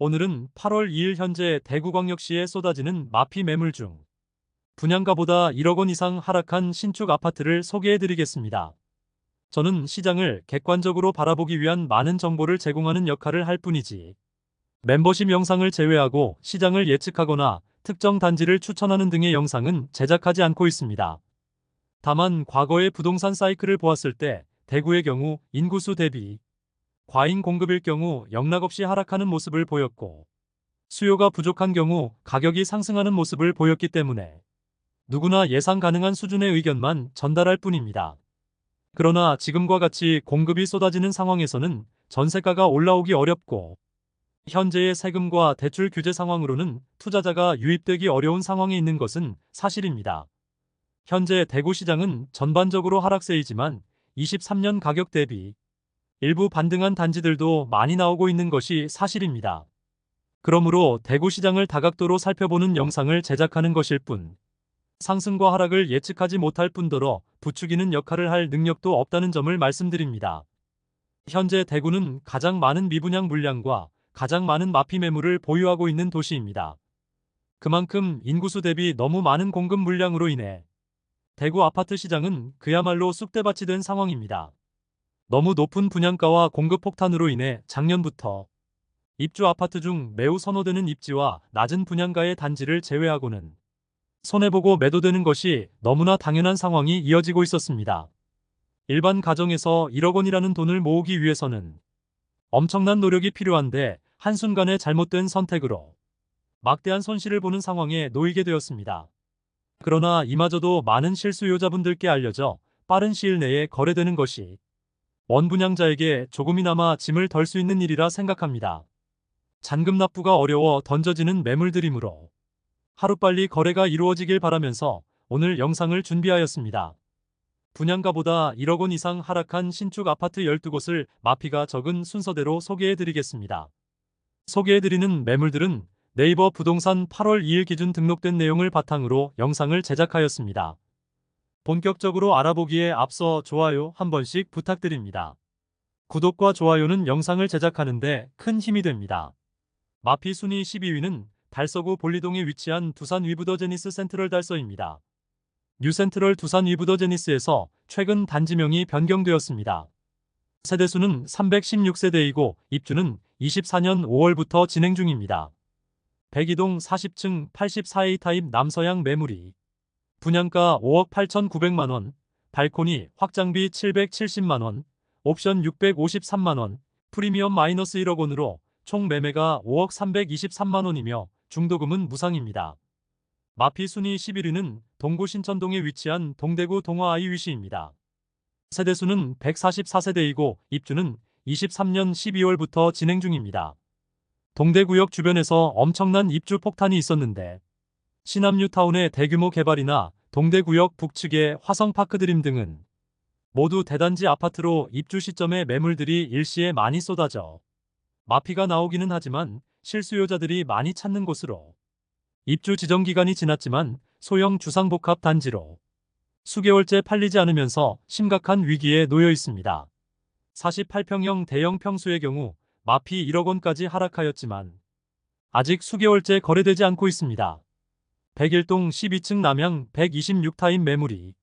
오늘은 8월 2일 현재 대구광역시에 쏟아지는 마피 매물 중 분양가보다 1억 원 이상 하락한 신축 아파트를 소개해드리겠습니다. 저는 시장을 객관적으로 바라보기 위한 많은 정보를 제공하는 역할을 할 뿐이지, 멤버십 영상을 제외하고 시장을 예측하거나 특정 단지를 추천하는 등의 영상은 제작하지 않고 있습니다. 다만 과거의 부동산 사이클을 보았을 때 대구의 경우 인구수 대비 과잉 공급일 경우 영락없이 하락하는 모습을 보였고, 수요가 부족한 경우 가격이 상승하는 모습을 보였기 때문에 누구나 예상 가능한 수준의 의견만 전달할 뿐입니다. 그러나 지금과 같이 공급이 쏟아지는 상황에서는 전세가가 올라오기 어렵고, 현재의 세금과 대출 규제 상황으로는 투자자가 유입되기 어려운 상황에 있는 것은 사실입니다. 현재 대구시장은 전반적으로 하락세이지만 23년 가격 대비 일부 반등한 단지들도 많이 나오고 있는 것이 사실입니다. 그러므로 대구시장을 다각도로 살펴보는 영상을 제작하는 것일 뿐, 상승과 하락을 예측하지 못할 뿐더러 부추기는 역할을 할 능력도 없다는 점을 말씀드립니다. 현재 대구는 가장 많은 미분양 물량과 가장 많은 마피 매물을 보유하고 있는 도시입니다. 그만큼 인구수 대비 너무 많은 공급 물량으로 인해 대구 아파트 시장은 그야말로 쑥대밭이 된 상황입니다. 너무 높은 분양가와 공급 폭탄으로 인해 작년부터 입주 아파트 중 매우 선호되는 입지와 낮은 분양가의 단지를 제외하고는 손해보고 매도되는 것이 너무나 당연한 상황이 이어지고 있었습니다. 일반 가정에서 1억 원이라는 돈을 모으기 위해서는 엄청난 노력이 필요한데, 한순간의 잘못된 선택으로 막대한 손실을 보는 상황에 놓이게 되었습니다. 그러나 이마저도 많은 실수요자분들께 알려져 빠른 시일 내에 거래되는 것이 원분양자에게 조금이나마 짐을 덜 수 있는 일이라 생각합니다. 잔금 납부가 어려워 던져지는 매물들이므로 하루빨리 거래가 이루어지길 바라면서 오늘 영상을 준비하였습니다. 분양가보다 1억 원 이상 하락한 신축 아파트 12곳을 마피가 적은 순서대로 소개해드리겠습니다. 소개해드리는 매물들은 네이버 부동산 8월 2일 기준 등록된 내용을 바탕으로 영상을 제작하였습니다. 본격적으로 알아보기에 앞서 좋아요 한 번씩 부탁드립니다. 구독과 좋아요는 영상을 제작하는데 큰 힘이 됩니다. 마피 순위 12위는 달서구 볼리동에 위치한 두산 위브더 제니스 센트럴 달서입니다. 뉴센트럴 두산 위브더 제니스에서 최근 단지명이 변경되었습니다. 세대수는 316세대이고 입주는 24년 5월부터 진행 중입니다. 102동 40층 84A 타입 남서양 매물이 분양가 5억 8,900만원, 발코니 확장비 770만원, 옵션 653만원, 프리미엄 마이너스 1억 원으로 총 매매가 5억 323만원이며 중도금은 무상입니다. 마피 순위 11위는 동구 신천동에 위치한 동대구 동화 아이위시입니다. 세대수는 144세대이고 입주는 23년 12월부터 진행 중입니다. 동대구역 주변에서 엄청난 입주 폭탄이 있었는데, 신암뉴타운의 대규모 개발이나 동대구역 북측의 화성파크드림 등은 모두 대단지 아파트로 입주 시점에 매물들이 일시에 많이 쏟아져 마피가 나오기는 하지만 실수요자들이 많이 찾는 곳으로 입주 지정 기간이 지났지만 소형 주상복합 단지로 수개월째 팔리지 않으면서 심각한 위기에 놓여 있습니다. 48평형 대형 평수의 경우 마피 1억 원까지 하락하였지만 아직 수개월째 거래되지 않고 있습니다. 101동 12층 남향 126타입 매물이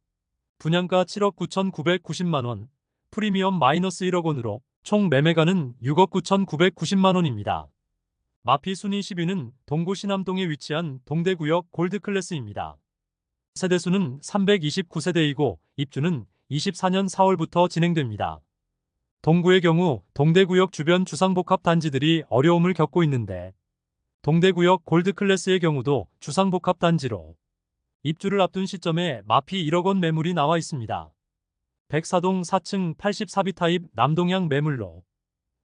분양가 7억 9,990만원, 프리미엄 마이너스 1억 원으로 총 매매가는 6억 9,990만원입니다. 마피 순위 10위는 동구 신암동에 위치한 동대구역 골드클래스입니다. 세대수는 329세대이고 입주는 24년 4월부터 진행됩니다. 동구의 경우 동대구역 주변 주상복합 단지들이 어려움을 겪고 있는데, 동대구역 골드클래스의 경우도 주상복합 단지로 입주를 앞둔 시점에 마피 1억 원 매물이 나와 있습니다. 104동 4층 84B 타입 남동향 매물로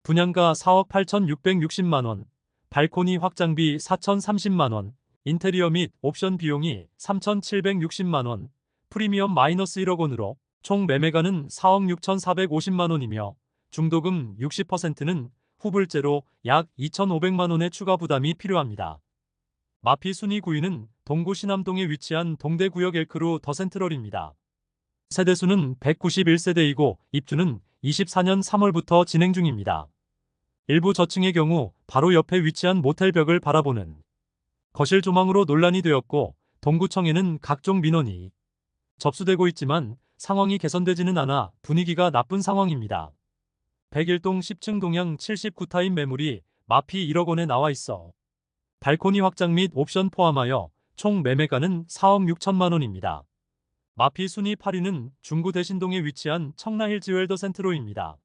분양가 4억 8,660만원, 발코니 확장비 4,030만원, 인테리어 및 옵션 비용이 3,760만원, 프리미엄 마이너스 1억 원으로 총 매매가는 4억 6,450만원이며 중도금 60%는 후불제로 약 2,500만원의 추가 부담이 필요합니다. 마피 순위 9위는 동구 신암동에 위치한 동대구역 엘크루 더 센트럴입니다. 세대수는 191세대이고 입주는 24년 3월부터 진행 중입니다. 일부 저층의 경우 바로 옆에 위치한 모텔 벽을 바라보는 거실 조망으로 논란이 되었고, 동구청에는 각종 민원이 접수되고 있지만 상황이 개선되지는 않아 분위기가 나쁜 상황입니다. 101동 10층 동양 79타입 매물이 마피 1억 원에 나와 있어 발코니 확장 및 옵션 포함하여 총 매매가는 4억 6천만 원입니다. 마피 순위 8위는 중구 대신동에 위치한 청라힐즈웰더 센트로입니다.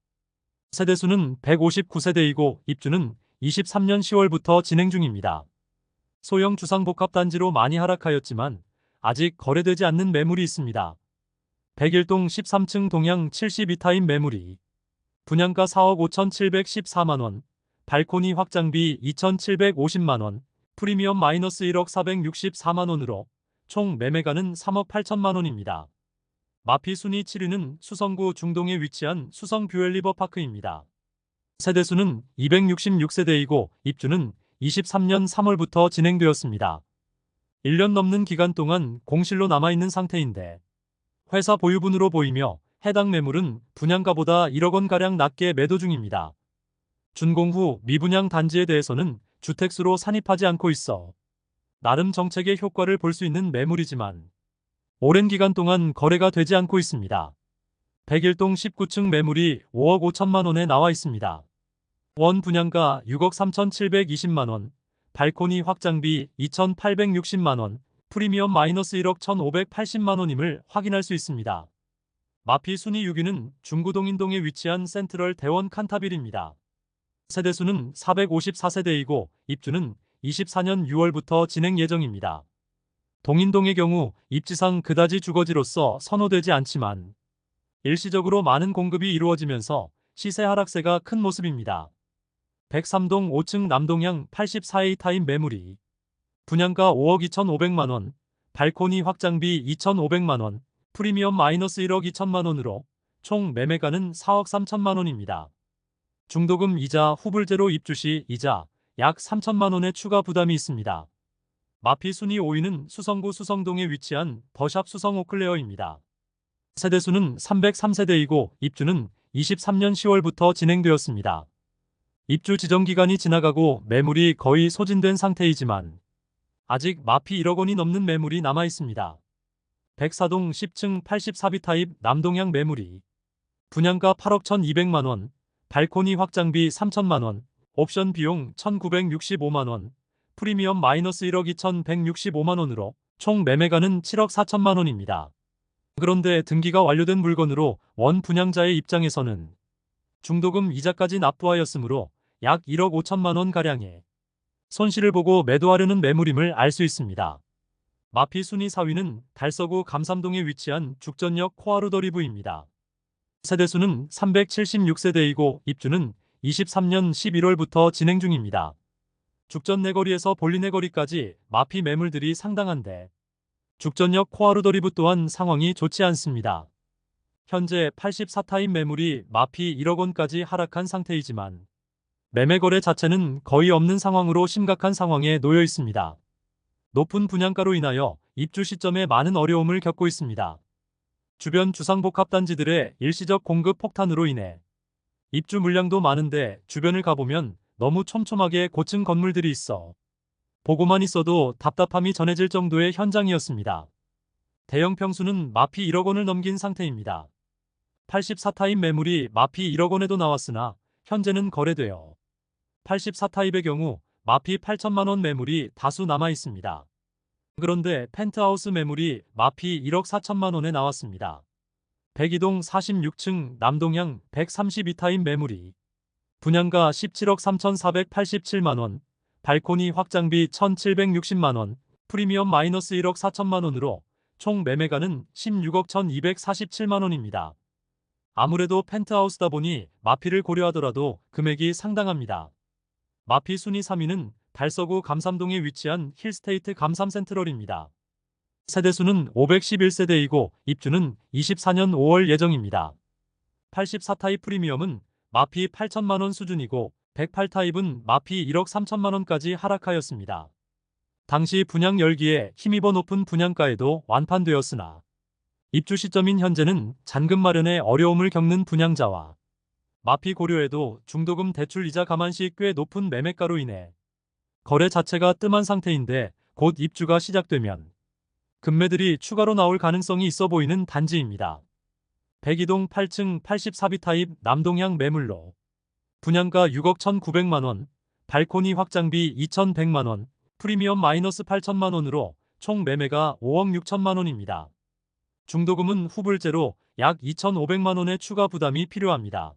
세대수는 159세대이고 입주는 23년 10월부터 진행 중입니다. 소형 주상복합단지로 많이 하락하였지만 아직 거래되지 않는 매물이 있습니다. 101동 13층 동양 72타입 매물이 분양가 4억 5,714만원, 발코니 확장비 2,750만원, 프리미엄 마이너스 1억 464만원으로 총 매매가는 3억 8천만원입니다. 마피 순위 7위는 수성구 중동에 위치한 수성 뷰엘리버파크입니다. 세대수는 266세대이고 입주는 23년 3월부터 진행되었습니다. 1년 넘는 기간 동안 공실로 남아있는 상태인데 회사 보유분으로 보이며 해당 매물은 분양가보다 1억 원가량 낮게 매도 중입니다. 준공 후 미분양 단지에 대해서는 주택수로 산입하지 않고 있어 나름 정책의 효과를 볼 수 있는 매물이지만 오랜 기간 동안 거래가 되지 않고 있습니다. 101동 19층 매물이 5억 5천만 원에 나와 있습니다. 원 분양가 6억 3,720만 원, 발코니 확장비 2,860만 원, 프리미엄 마이너스 1억 1,580만 원임을 확인할 수 있습니다. 마피 순위 6위는 중구동인동에 위치한 센트럴 대원 칸타빌입니다. 세대수는 454세대이고 입주는 24년 6월부터 진행 예정입니다. 동인동의 경우 입지상 그다지 주거지로서 선호되지 않지만 일시적으로 많은 공급이 이루어지면서 시세 하락세가 큰 모습입니다. 103동 5층 남동향 84A 타입 매물이 분양가 5억 2,500만원, 발코니 확장비 2,500만원, 프리미엄 마이너스 1억 2천만원으로 총 매매가는 4억 3천만원입니다. 중도금 이자 후불제로 입주 시 이자 약 3천만원의 추가 부담이 있습니다. 마피 순위 5위는 수성구 수성동에 위치한 더샵 수성 오클레어입니다. 세대수는 303세대이고 입주는 23년 10월부터 진행되었습니다. 입주 지정 기간이 지나가고 매물이 거의 소진된 상태이지만 아직 마피 1억 원이 넘는 매물이 남아 있습니다. 104동 10층 84B 타입 남동향 매물이 분양가 8억 1,200만 원, 발코니 확장비 3천만 원, 옵션 비용 1,965만 원, 프리미엄 마이너스 1억 2,165만 원으로 총 매매가는 7억 4천만 원입니다. 그런데 등기가 완료된 물건으로 원 분양자의 입장에서는 중도금 이자까지 납부하였으므로 약 1억 5천만 원 가량의 손실을 보고 매도하려는 매물임을 알 수 있습니다. 마피 순위 4위는 달서구 감삼동에 위치한 죽전역 코아루더리브입니다. 세대수는 376세대이고 입주는 23년 11월부터 진행 중입니다. 죽전 내거리에서 볼리 내거리까지 마피 매물들이 상당한데 죽전역 코아루더리브 또한 상황이 좋지 않습니다. 현재 84타입 매물이 마피 1억 원까지 하락한 상태이지만 매매 거래 자체는 거의 없는 상황으로 심각한 상황에 놓여 있습니다. 높은 분양가로 인하여 입주 시점에 많은 어려움을 겪고 있습니다. 주변 주상복합단지들의 일시적 공급 폭탄으로 인해 입주 물량도 많은데 주변을 가보면 너무 촘촘하게 고층 건물들이 있어 보고만 있어도 답답함이 전해질 정도의 현장이었습니다. 대형 평수는 마피 1억 원을 넘긴 상태입니다. 84타입 매물이 마피 1억 원에도 나왔으나 현재는 거래되어 84타입의 경우 마피 8천만 원 매물이 다수 남아 있습니다. 그런데 펜트하우스 매물이 마피 1억 4천만 원에 나왔습니다. 102동 46층 남동향 132타입 매물이 분양가 17억 3,487만 원, 발코니 확장비 1,760만 원, 프리미엄 마이너스 1억 4천만 원으로 총 매매가는 16억 1,247만 원입니다. 아무래도 펜트하우스다 보니 마피를 고려하더라도 금액이 상당합니다. 마피 순위 3위는 달서구 감삼동에 위치한 힐스테이트 감삼센트럴입니다. 세대수는 511세대이고 입주는 24년 5월 예정입니다. 84타입 프리미엄은 마피 8천만 원 수준이고 108타입은 마피 1억 3천만 원까지 하락하였습니다. 당시 분양 열기에 힘입어 높은 분양가에도 완판되었으나 입주 시점인 현재는 잔금 마련에 어려움을 겪는 분양자와 마피 고려에도 중도금 대출 이자 감안시 꽤 높은 매매가로 인해 거래 자체가 뜸한 상태인데 곧 입주가 시작되면 금매들이 추가로 나올 가능성이 있어 보이는 단지입니다. 백이동 8층 84B 타입 남동향 매물로 분양가 6억 1,900만원, 발코니 확장비 2,100만원, 프리미엄 마이너스 8천만원으로 총 매매가 5억 6천만원입니다. 중도금은 후불제로 약 2,500만원의 추가 부담이 필요합니다.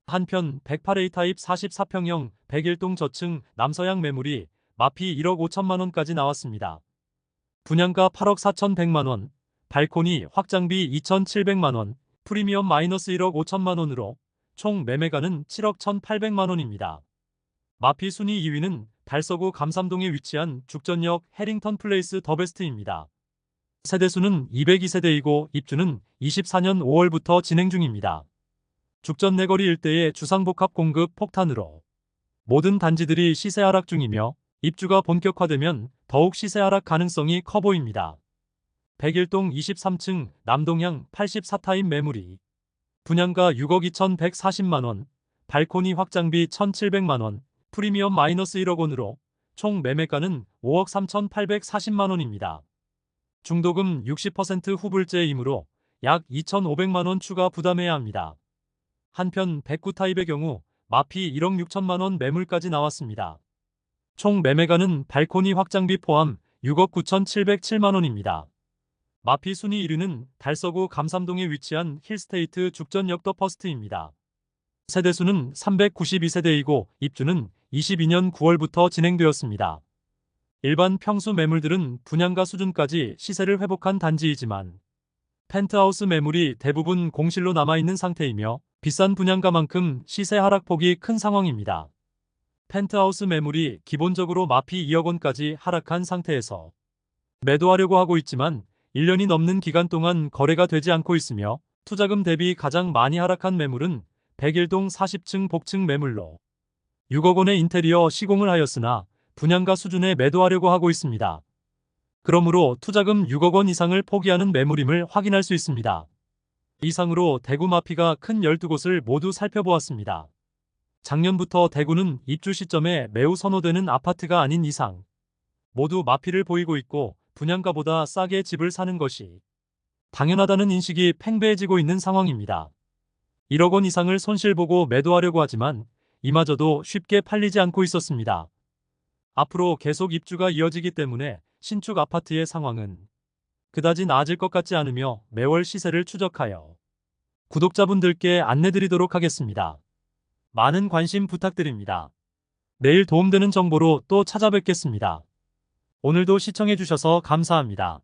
한편 108A 타입 44평형 101동 저층 남서향 매물이 마피 1억 5천만원까지 나왔습니다. 분양가 8억 4,100만원, 발코니 확장비 2,700만원, 프리미엄 마이너스 1억 5천만원으로 총 매매가는 7억 1,800만원입니다. 마피 순위 2위는 달서구 감삼동에 위치한 죽전역 해링턴 플레이스 더베스트입니다. 세대수는 202세대이고 입주는 24년 5월부터 진행 중입니다. 죽전 내거리 일대의 주상복합 공급 폭탄으로 모든 단지들이 시세 하락 중이며 입주가 본격화되면 더욱 시세 하락 가능성이 커 보입니다. 101동 23층 남동향 84타입 매물이 분양가 6억 2,140만원, 발코니 확장비 1,700만원, 프리미엄 마이너스 1억 원으로 총 매매가는 5억 3,840만원입니다. 중도금 60% 후불제이므로 약 2,500만원 추가 부담해야 합니다. 한편 109 타입의 경우 마피 1억 6천만원 매물까지 나왔습니다. 총 매매가는 발코니 확장비 포함 6억 9,707만원입니다. 마피 순위 1위는 달서구 감삼동에 위치한 힐스테이트 죽전역 더 퍼스트입니다. 세대수는 392세대이고 입주는 22년 9월부터 진행되었습니다. 일반 평수 매물들은 분양가 수준까지 시세를 회복한 단지이지만 펜트하우스 매물이 대부분 공실로 남아있는 상태이며 비싼 분양가만큼 시세 하락폭이 큰 상황입니다. 펜트하우스 매물이 기본적으로 마피 2억 원까지 하락한 상태에서 매도하려고 하고 있지만 1년이 넘는 기간 동안 거래가 되지 않고 있으며 투자금 대비 가장 많이 하락한 매물은 101동 40층 복층 매물로 6억 원의 인테리어 시공을 하였으나 분양가 수준에 매도하려고 하고 있습니다. 그러므로 투자금 6억 원 이상을 포기하는 매물임을 확인할 수 있습니다. 이상으로 대구 마피가 큰 12곳을 모두 살펴보았습니다. 작년부터 대구는 입주 시점에 매우 선호되는 아파트가 아닌 이상 모두 마피를 보이고 있고 분양가보다 싸게 집을 사는 것이 당연하다는 인식이 팽배해지고 있는 상황입니다. 1억 원 이상을 손실보고 매도하려고 하지만 이마저도 쉽게 팔리지 않고 있었습니다. 앞으로 계속 입주가 이어지기 때문에 신축 아파트의 상황은 그다지 나아질 것 같지 않으며 매월 시세를 추적하여 구독자분들께 안내드리도록 하겠습니다. 많은 관심 부탁드립니다. 내일 도움되는 정보로 또 찾아뵙겠습니다. 오늘도 시청해주셔서 감사합니다.